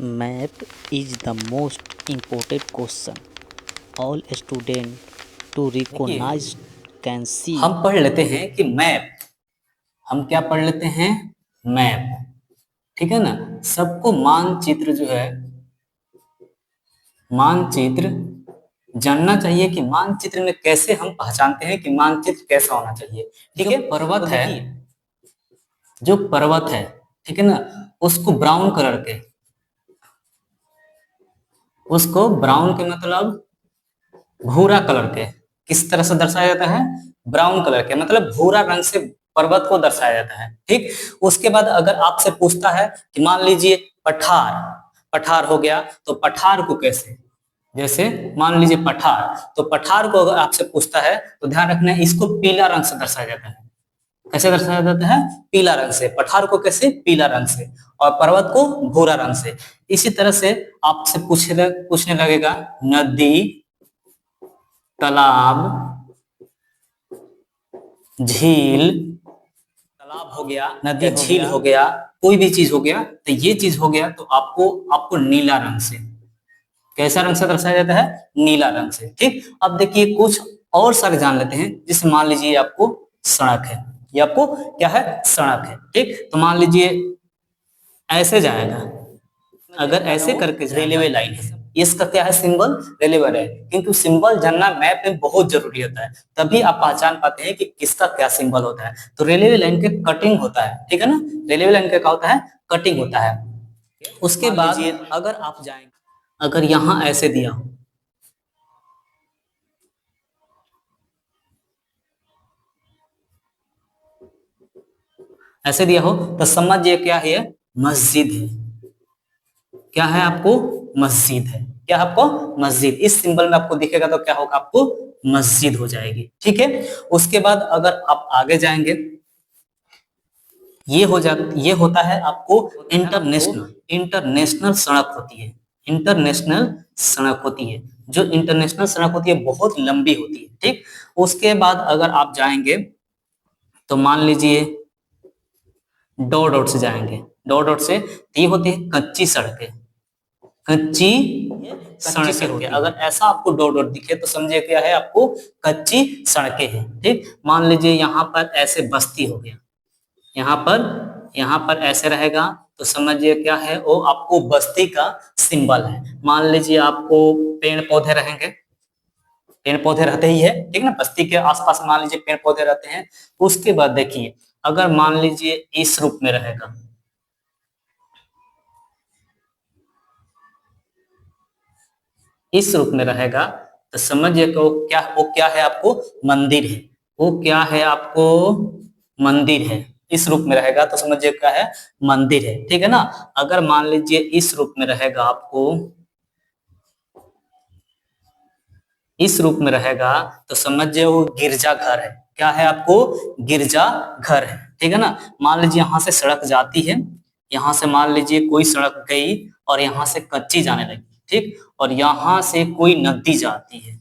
Map is the most important question. All students to देखिए recognize can see. हम पढ़ लेते हैं कि मैप। हम क्या पढ़ लेते हैं? मैप। ठीक है ना। सबको मानचित्र जो है, मानचित्र जानना चाहिए कि मानचित्र में कैसे हम पहचानते हैं कि मानचित्र कैसा होना चाहिए। ठीक है। पर्वत है, जो पर्वत है, ठीक है ना, उसको ब्राउन कलर के, उसको ब्राउन के मतलब भूरा कलर के किस तरह से दर्शाया जाता है? ब्राउन कलर के मतलब भूरा रंग से पर्वत को दर्शाया जाता है। ठीक। उसके बाद अगर आपसे पूछता है कि मान लीजिए पठार, पठार हो गया, तो पठार को कैसे, जैसे मान लीजिए पठार, तो पठार को अगर आपसे पूछता है तो ध्यान रखना है इसको पीला रंग से दर्शाया जाता है। कैसे दर्शाया जाता है? पीला रंग से। पठार को कैसे? पीला रंग से। और पर्वत को भूरा रंग से। इसी तरह से आपसे पूछने लगेगा नदी, तालाब, झील, तालाब हो गया, नदी झील हो गया, कोई भी चीज हो गया, तो ये चीज हो गया तो आपको नीला रंग से, कैसा रंग से दर्शाया जाता है? नीला रंग से। ठीक। अब देखिए कुछ और सारे जान लेते हैं। जैसे मान लीजिए आपको सड़क है, ये आपको क्या है? सड़क है। ठीक। तो मान लीजिए ऐसे जाएगा, अगर ऐसे करके रेलवे लाइन है, इसका क्या है? सिंबल रेलवे है। किंतु सिंबल जानना मैप में बहुत जरूरी होता है, तभी आप पहचान पाते हैं कि किसका क्या सिंबल होता है। तो रेलवे लाइन के कटिंग होता है, ठीक है ना। रेलवे लाइन का क्या होता है? कटिंग होता है। उसके बाद अगर आप जाएंगे, अगर यहां ऐसे दिया हो, ऐसे दिया हो, तो समझिए क्या है? मस्जिद है। क्या है? आपको मस्जिद है। क्या आपको? मस्जिद। इस सिंबल में आपको दिखेगा तो क्या होगा? आपको मस्जिद हो जाएगी। ठीक है। उसके बाद अगर आप आगे जाएंगे, ये होता है आपको इंटरनेशनल, इंटरनेशनल सड़क होती है। इंटरनेशनल सड़क होती है, जो इंटरनेशनल सड़क होती है बहुत लंबी होती है। ठीक। उसके बाद अगर आप जाएंगे तो मान लीजिए डॉ डॉट से जाएंगे, डॉ डॉट से, ये होती है कच्ची सड़कें। कच्ची सड़कें होती है। अगर ऐसा आपको डॉट डॉट दिखे तो समझिए क्या है? आपको कच्ची सड़कें हैं। ठीक। मान लीजिए यहाँ पर ऐसे बस्ती हो गया, यहाँ पर ऐसे रहेगा तो समझिए क्या है? वो आपको बस्ती का सिंबल है। मान लीजिए आपको पेड़ पौधे रहेंगे, पेड़ पौधे रहते ही है, ठीक ना, बस्ती के आसपास मान लीजिए पेड़ पौधे रहते हैं। उसके बाद देखिए अगर मान लीजिए इस रूप में रहेगा, इस रूप में रहेगा, तो समझिए कि वो क्या है? आपको मंदिर है। वो क्या है? आपको मंदिर है। इस रूप में रहेगा तो समझिए क्या है? मंदिर है। ठीक है ना। अगर मान लीजिए इस रूप में रहेगा, आपको इस रूप में रहेगा तो समझिए वो गिरजा घर है। क्या है? आपको गिरजा घर है। ठीक है ना। मान लीजिए यहां से सड़क जाती है, यहां से मान लीजिए कोई सड़क गई और यहां से कच्ची जाने लगी। ठीक। और यहां से कोई नदी जाती है,